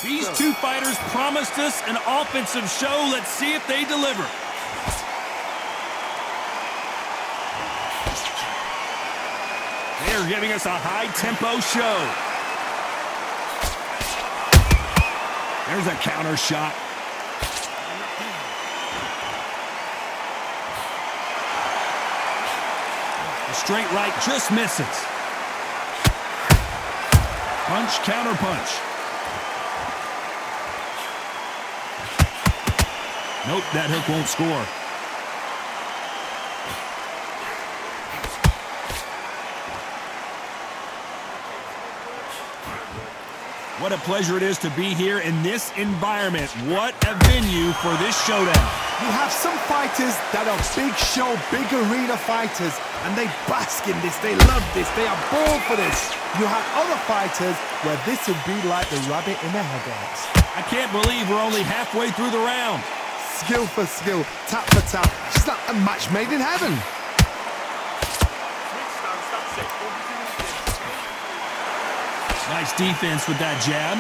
These two fighters promised us an offensive show. Let's see if they deliver. They're giving us a high-tempo show. There's a counter shot. The straight right just misses. Punch, counter punch. Nope, that hook won't score. What a pleasure it is to be here in this environment. What a venue for this showdown. You have some fighters that are big show, big arena fighters, and they bask in this, they love this, they are born for this. You have other fighters where this would be like the rabbit in the headlights. I can't believe we're only halfway through the round. Skill for skill, tap for tap, just like a match made in heaven. Nice defense with that jab.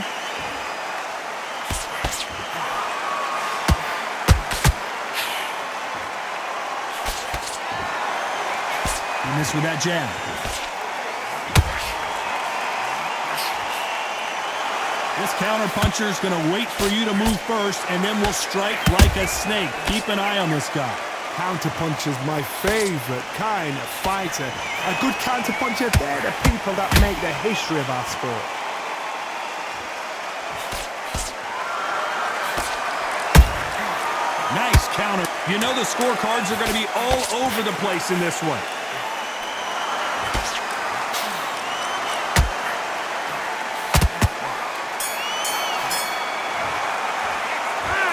He missed with that jab. This counter puncher is going to wait for you to move first, and then will strike like a snake. Keep an eye on this guy. Counter puncher's my favorite kind of fighter. A good counter puncher, they're the people that make the history of our sport. Nice counter. You know the scorecards are going to be all over the place in this one.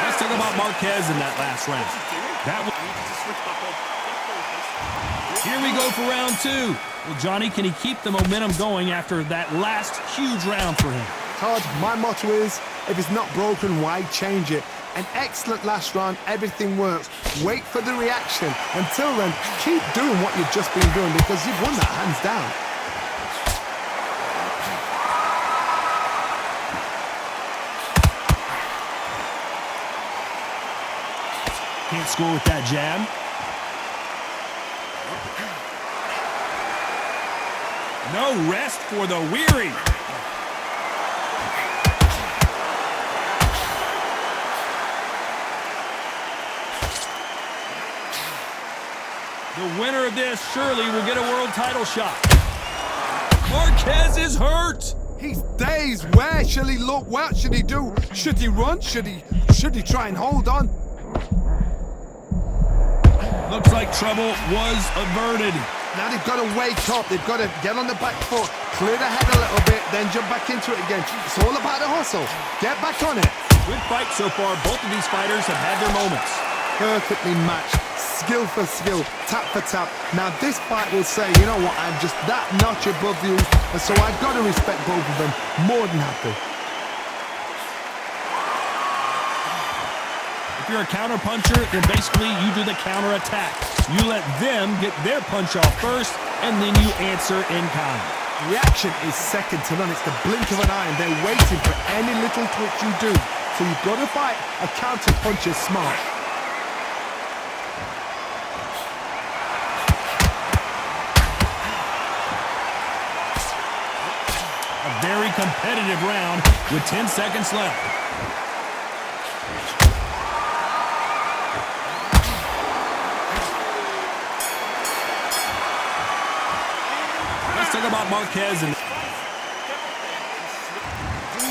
Let's talk about Marquez in that last round. Here we go for round two. Well, Johnny, can he keep the momentum going after that last huge round for him? Todd, my motto is, if it's not broken, why change it? An excellent last round, everything works. Wait for the reaction. Until then, keep doing what you've just been doing because you've won that hands down. Can't score with that jab. No rest for the weary. The winner of this surely will get a world title shot. Marquez is hurt. He's dazed. Where shall he look? What should he do? Should he run? Should he try and hold on? Looks like trouble was averted. Now they've got to wake up. They've got to get on the back foot, clear the head a little bit, then jump back into it again. It's all about the hustle. Get back on it. Good fight so far. Both of these fighters have had their moments. Perfectly matched. Skill for skill, tap for tap. Now this fight will say, you know what, I'm just that notch above you, and so I've got to respect both of them. More than happy. If you're a counter puncher, then basically you do the counter attack. You let them get their punch off first, and then you answer in kind. Reaction is second to none. It's the blink of an eye, and they're waiting for any little twitch you do. So you've got to fight a counter puncher smart. A very competitive round with 10 seconds left. Talk about Marquez and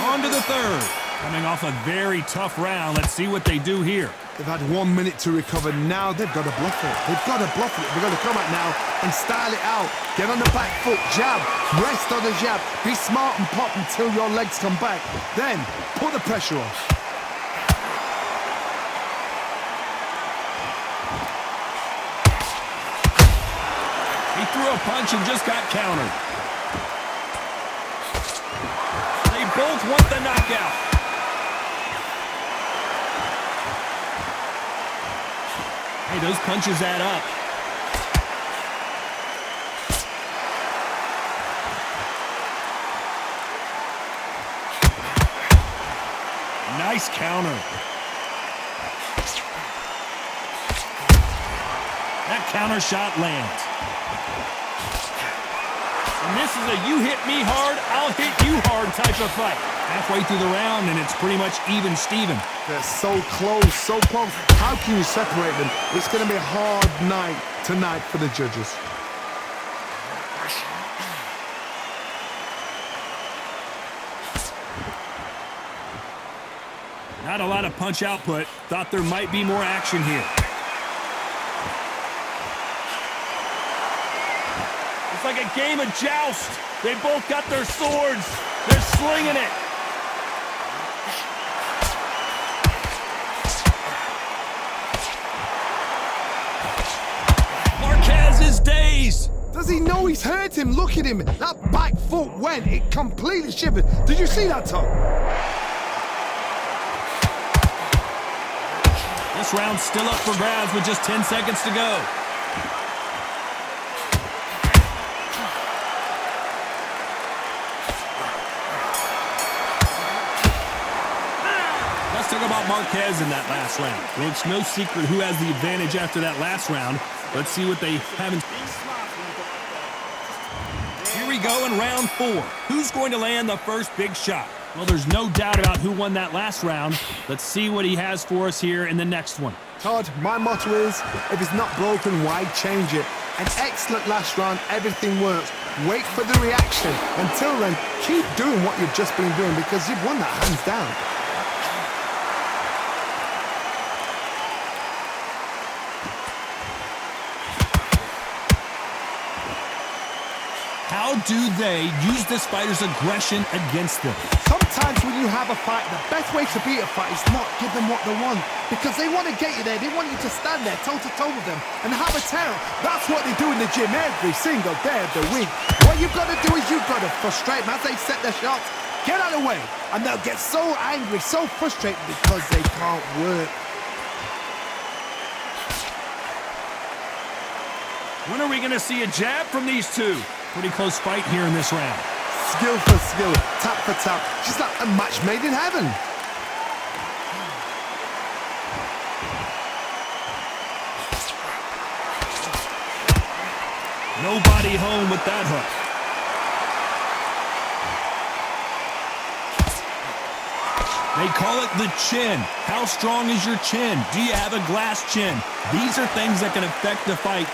on to the third. Coming off a very tough round. Let's see what they do here. They've had 1 minute to recover. Now they've got to bluff it. They've got to bluff it. They've got to come out now and style it out. Get on the back foot, jab, rest on the jab. Be smart and pop until your legs come back. Then put the pressure on. He threw a punch and just got countered. They both want the knockout. Hey, those punches add up. Nice counter. That counter shot lands. And this is a you hit me hard, I'll hit you hard type of fight. Halfway through the round, and it's pretty much even Steven. They're so close, so close. How can you separate them? It's going to be a hard night tonight for the judges. Not a lot of punch output. Thought there might be more action here. It's like a game of joust. They both got their swords. They're slinging it. Marquez is dazed. Does he know he's hurt him? Look at him. That back foot went. It completely shivered. Did you see that, Tom? This round's still up for grabs with just 10 seconds to go. Let's talk about Marquez in that last round. Well, it's no secret who has the advantage after that last round. Let's see what they have in. Here we go in round 4. Who's going to land the first big shot? Well, there's no doubt about who won that last round. Let's see what he has for us here in the next one. Todd, my motto is, if it's not broken, why change it? An excellent last round, everything works. Wait for the reaction. Until then, keep doing what you've just been doing because you've won that hands down. How do they use this fighter's aggression against them? Sometimes when you have a fight, the best way to beat a fight is not give them what they want. Because they want to get you there. They want you to stand there toe-to-toe with them and have a terror. That's what they do in the gym every single day of the week. What you've got to do is you've got to frustrate them as they set their shots. Get out of the way. And they'll get so angry, so frustrated because they can't work. When are we going to see a jab from these two? Pretty close fight here in this round. Skill for skill, tap for tap. Just like a match made in heaven. Nobody home with that hook. They call it the chin. How strong is your chin? Do you have a glass chin? These are things that can affect the fight.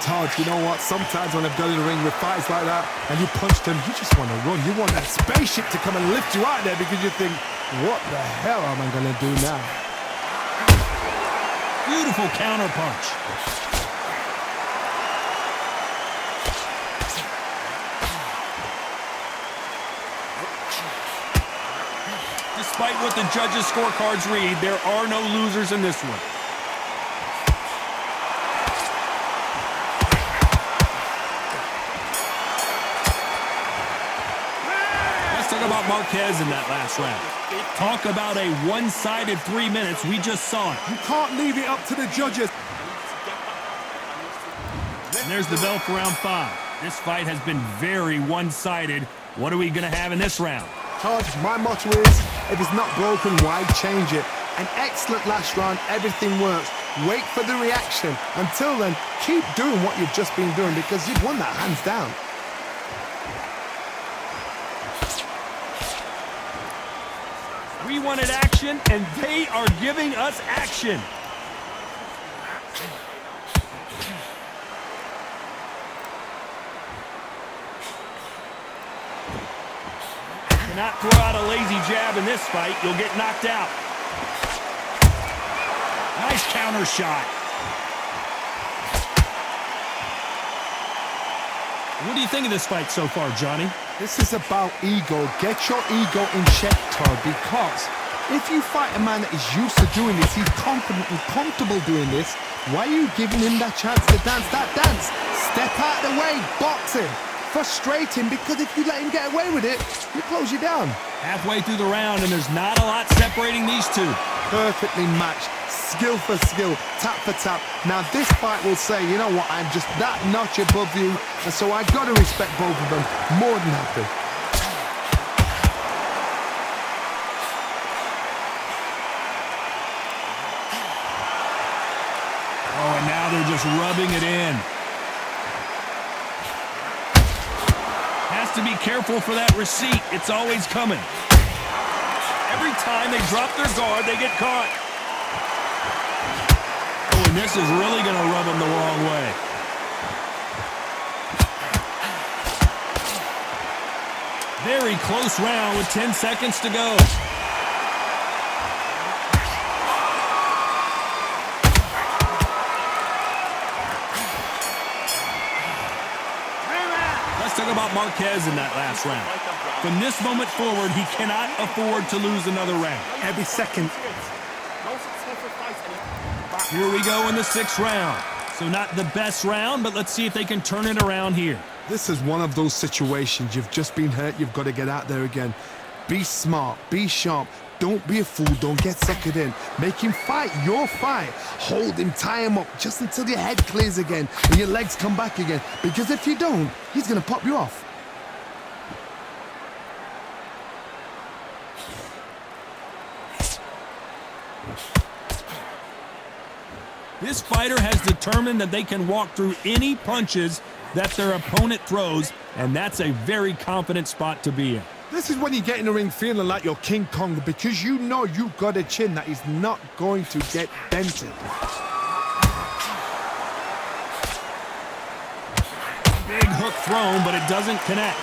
Todd, you know what? Sometimes when I've done in the ring with fights like that and you punch them, you just want to run. You want that spaceship to come and lift you out there because you think, what the hell am I going to do now? Beautiful counter punch. Despite what the judges' scorecards read, there are no losers in this one. Let's talk about Marquez in that last round. Talk about a one-sided 3 minutes. We just saw it. You can't leave it up to the judges. And there's the bell for round 5. This fight has been very one-sided. What are we going to have in this round? Todd, my motto is, if it's not broken, why change it? An excellent last round, everything works. Wait for the reaction. Until then, keep doing what you've just been doing because you've won that hands down. We wanted action, and they are giving us action. Cannot throw out a lazy jab in this fight. You'll get knocked out. Nice counter shot. What do you think of this fight so far, Johnny? This is about ego. Get your ego in check, Todd, because if you fight a man that is used to doing this, he's confident and comfortable doing this, why are you giving him that chance to dance that dance? Step out of the way, box him. Frustrate him, because if you let him get away with it, he'll close you down. Halfway through the round, and there's not a lot separating these two. Perfectly matched, skill for skill, tap for tap. Now this fight will say, you know what, I'm just that notch above you, and so I've got to respect both of them more than happy. just rubbing it in. Has to be careful for that receipt. It's always coming. Every time they drop their guard, they get caught. Oh, and this is really going to rub them the wrong way. Very close round with 10 seconds to go. Let's talk about Marquez in that last round. From this moment forward, he cannot afford to lose another round. Every second. Here we go in the 6th round. So not the best round, but let's see if they can turn it around here. This is one of those situations. You've just been hurt. You've got to get out there again. Be smart. Be sharp. Don't be a fool. Don't get suckered in. Make him fight your fight. Hold him. Tie him up just until your head clears again and your legs come back again. Because if you don't, he's going to pop you off. This fighter has determined that they can walk through any punches that their opponent throws, and that's a very confident spot to be in. This is when you get in the ring feeling like you're King Kong because you know you've got a chin that is not going to get dented. Big hook thrown, but it doesn't connect.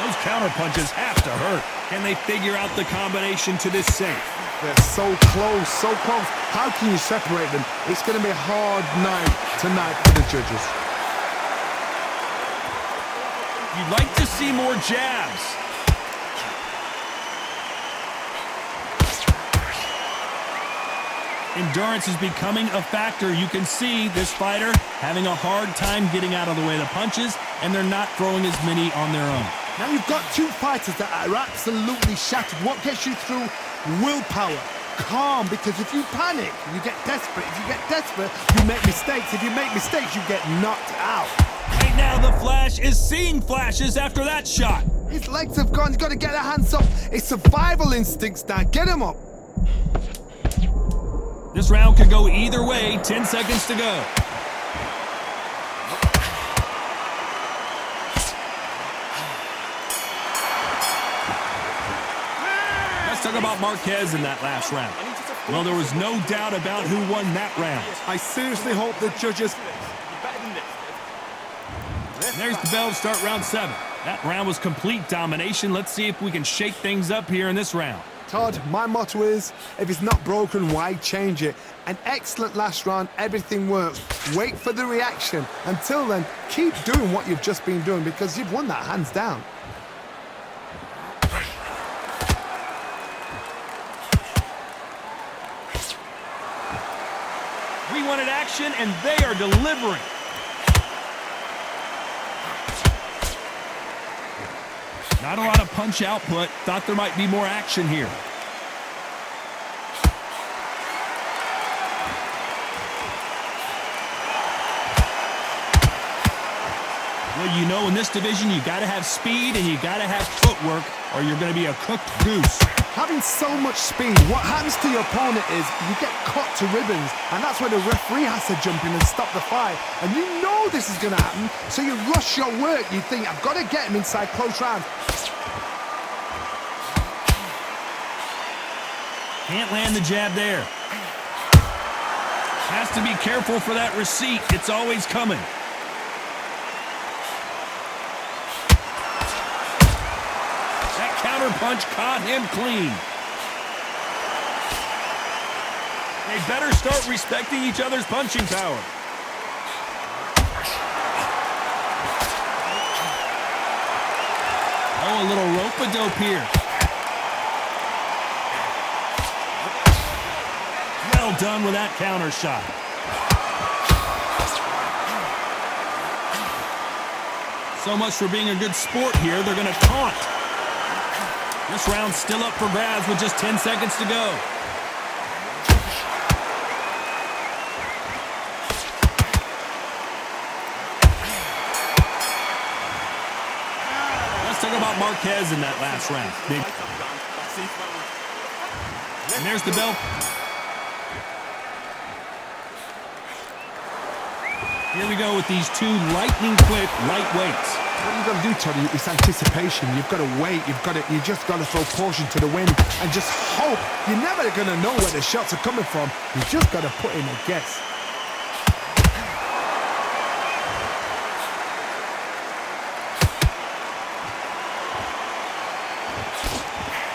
Those counter punches have to hurt. Can they figure out the combination to this safe? They're so close, so close. How can you separate them? It's going to be a hard night tonight for the judges. You'd like to see more jabs. Endurance is becoming a factor. You can see this fighter having a hard time getting out of the way of the punches, and they're not throwing as many on their own. Now you've got two fighters that are absolutely shattered. What gets you through? Willpower. Calm, because if you panic, you get desperate. If you get desperate, you make mistakes. If you make mistakes, you get knocked out. Right now, the Flash is seeing flashes after that shot. His legs have gone. He's got to get their hands up. It's survival instincts now. Get him up. This round could go either way. 10 seconds to go. Let's talk about Marquez in that last round. Well, there was no doubt about who won that round. I seriously hope the judges... There's the bell to start round 7. That round was complete domination. Let's see if we can shake things up here in this round. Todd, my motto is, if it's not broken, why change it? An excellent last round, everything works. Wait for the reaction. Until then, keep doing what you've just been doing because you've won that hands down. We wanted action, and they are delivering. Not a lot of punch output. Thought there might be more action here. Well, you know, in this division, you got to have speed and you got to have footwork, or you're going to be a cooked goose. Having so much speed, what happens to your opponent is you get cut to ribbons, and that's where the referee has to jump in and stop the fight. And you know this is going to happen, so you rush your work. You think, I've got to get him inside close round. Can't land the jab there. Has to be careful for that receipt. It's always coming. That counter punch caught him clean. They better start respecting each other's punching power. Oh, a little rope-a-dope here. Well done with that counter shot. So much for being a good sport here. They're going to taunt. This round's still up for grabs with just 10 seconds to go. Let's talk about Marquez in that last round. And there's the bell. Here we go with these two lightning-quick lightweights. What you've got to do, Tony, is anticipation. You've got to wait. You just got to throw caution to the wind and just hope. You're never going to know where the shots are coming from. You just got to put in a guess.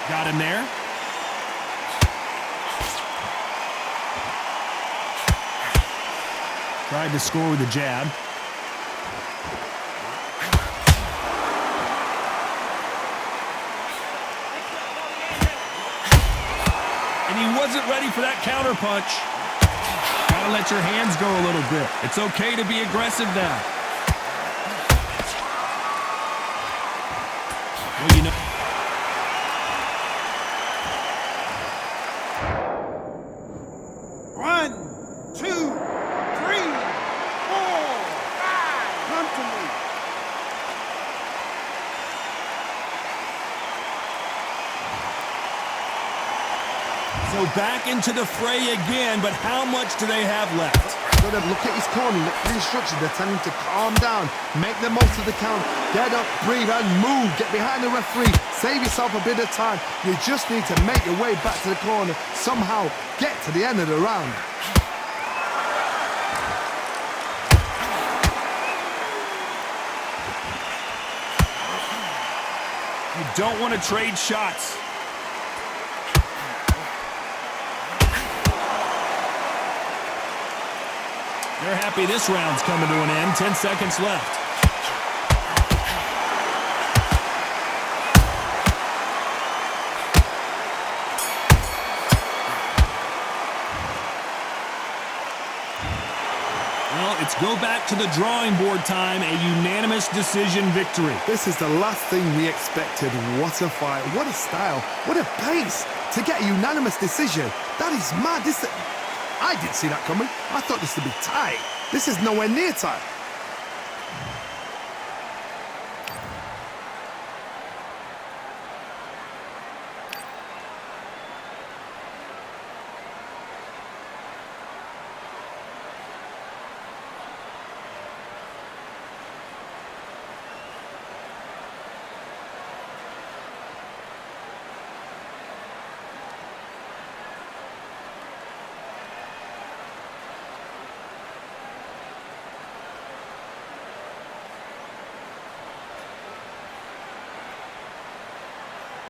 Got him there. Tried to score with a jab. And he wasn't ready for that counter punch. Gotta let your hands go a little bit. It's okay to be aggressive now. Well, you know. So back into the fray again, but how much do they have left? Got to look at his corner, look at the instructions. They're telling him to calm down, make the most of the count, get up, breathe, and move. Get behind the referee, save yourself a bit of time. You just need to make your way back to the corner, somehow get to the end of the round. You don't want to trade shots. They're happy this round's coming to an end. 10 seconds left. Well, it's go back to the drawing board time. A unanimous decision victory. This is the last thing we expected. What a fight. What a style. What a pace to get a unanimous decision. That is mad. I didn't see that coming. I thought this would be tight. This is nowhere near tight.